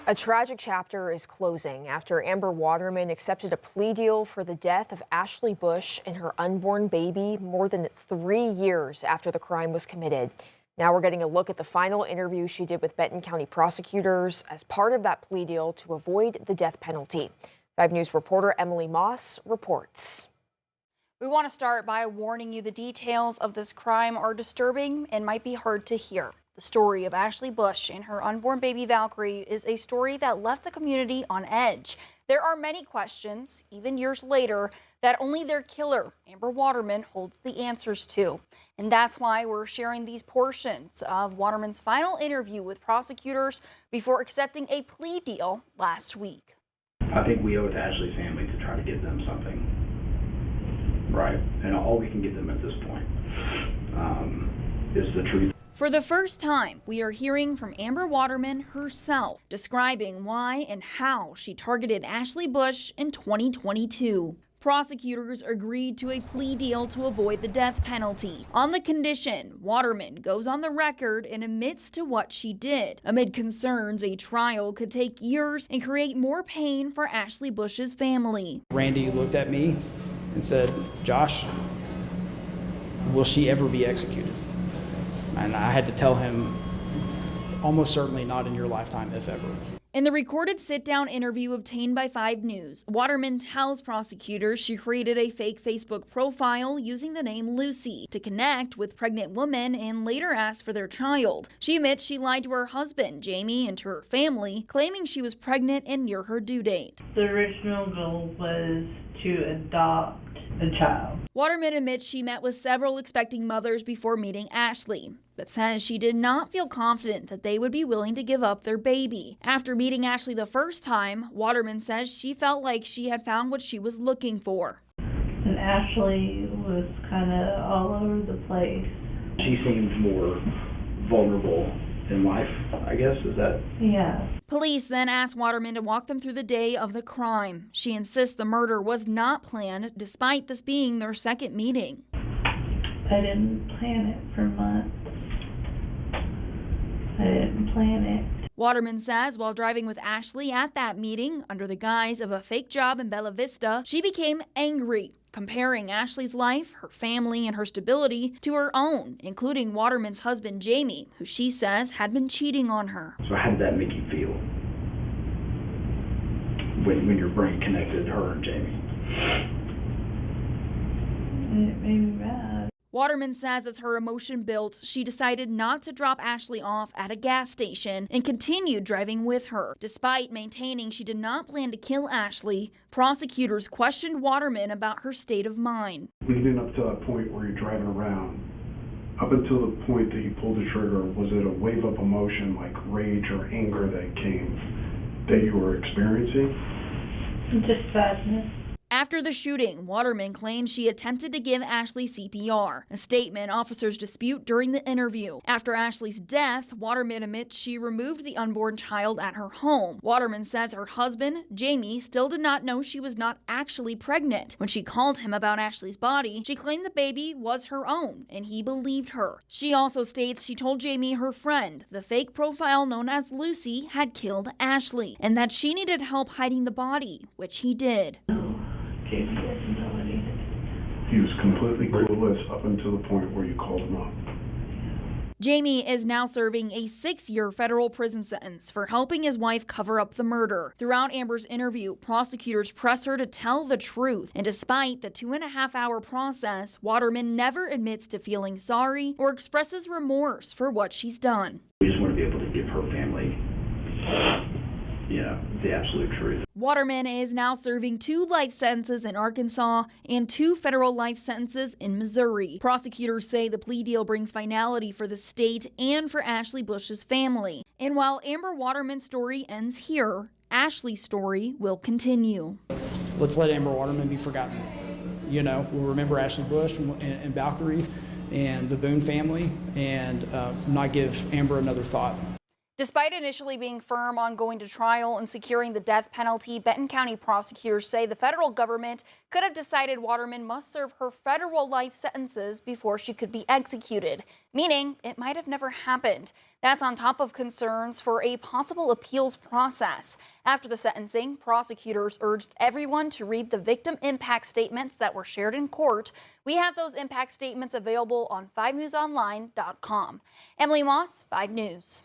A tragic chapter is closing after Amber Waterman accepted a plea deal for the death of Ashley Bush and her unborn baby more than 3 years after the crime was committed. Now we're getting a look at the final interview she did with Benton County prosecutors as part of that plea deal to avoid the death penalty. 5 News reporter Emily Moss reports. We want to start by warning you the details of this crime are disturbing and might be hard to hear. The story of Ashley Bush and her unborn baby Valkyrie is a story that left the community on edge. There are many questions, even years later, that only their killer, Amber Waterman, holds the answers to. And that's why we're sharing these portions of Waterman's final interview with prosecutors before accepting a plea deal last week. I think we owe it to Ashley's family to try to give them something, right? And all we can give them at this point is the truth. For the first time, we are hearing from Amber Waterman herself, describing why and how she targeted Ashley Bush in 2022. Prosecutors agreed to a plea deal to avoid the death penalty. On the condition, Waterman goes on the record and admits to what she did, amid concerns a trial could take years and create more pain for Ashley Bush's family. Randy looked at me and said, "Josh, will she ever be executed?" And I had to tell him, almost certainly not in your lifetime, if ever. In the recorded sit-down interview obtained by 5 News, Waterman tells prosecutors she created a fake Facebook profile using the name Lucy to connect with pregnant women and later ask for their child. She admits she lied to her husband, Jamie, and to her family, claiming she was pregnant and near her due date. The original goal was to adopt a child. Waterman admits she met with several expecting mothers before meeting Ashley, but says she did not feel confident that they would be willing to give up their baby. After meeting Ashley the first time, Waterman says she felt like she had found what she was looking for. And Ashley was kind of all over the place. She seemed more vulnerable in life, I guess, is that? Yeah. Police then asked Waterman to walk them through the day of the crime. She insists the murder was not planned, despite this being their second meeting. I didn't plan it for months. I didn't plan it. Waterman says while driving with Ashley at that meeting, under the guise of a fake job in Bella Vista, she became angry, comparing Ashley's life, her family, and her stability to her own, including Waterman's husband, Jamie, who she says had been cheating on her. So how did that make you feel when your brain connected her and Jamie? It made me mad. Waterman says as her emotion built, she decided not to drop Ashley off at a gas station and continued driving with her. Despite maintaining she did not plan to kill Ashley, prosecutors questioned Waterman about her state of mind. Leading up to that point where you're driving around, up until the point that you pulled the trigger, was it a wave of emotion like rage or anger that you were experiencing? Just sadness. After the shooting, Waterman claims she attempted to give Ashley CPR, a statement officers dispute during the interview. After Ashley's death, Waterman admits she removed the unborn child at her home. Waterman says her husband, Jamie, still did not know she was not actually pregnant. When she called him about Ashley's body, she claimed the baby was her own, and he believed her. She also states she told Jamie her friend, the fake profile known as Lucy, had killed Ashley, and that she needed help hiding the body, which he did. Jamie didn't know anything. He was completely clueless up until the point where you called him up. Jamie is now serving a 6-year federal prison sentence for helping his wife cover up the murder. Throughout Amber's interview, prosecutors press her to tell the truth. And despite the 2.5-hour process, Waterman never admits to feeling sorry or expresses remorse for what she's done. We just want to be able to give her family, the absolute truth. Waterman is now serving 2 life sentences in Arkansas and 2 federal life sentences in Missouri. Prosecutors say the plea deal brings finality for the state and for Ashley Bush's family. And while Amber Waterman's story ends here, Ashley's story will continue. Let's let Amber Waterman be forgotten. We'll remember Ashley Bush and Valkyrie and the Boone family and not give Amber another thought. Despite initially being firm on going to trial and securing the death penalty, Benton County prosecutors say the federal government could have decided Waterman must serve her federal life sentences before she could be executed, meaning it might have never happened. That's on top of concerns for a possible appeals process. After the sentencing, prosecutors urged everyone to read the victim impact statements that were shared in court. We have those impact statements available on 5newsonline.com. Emily Moss, 5 News.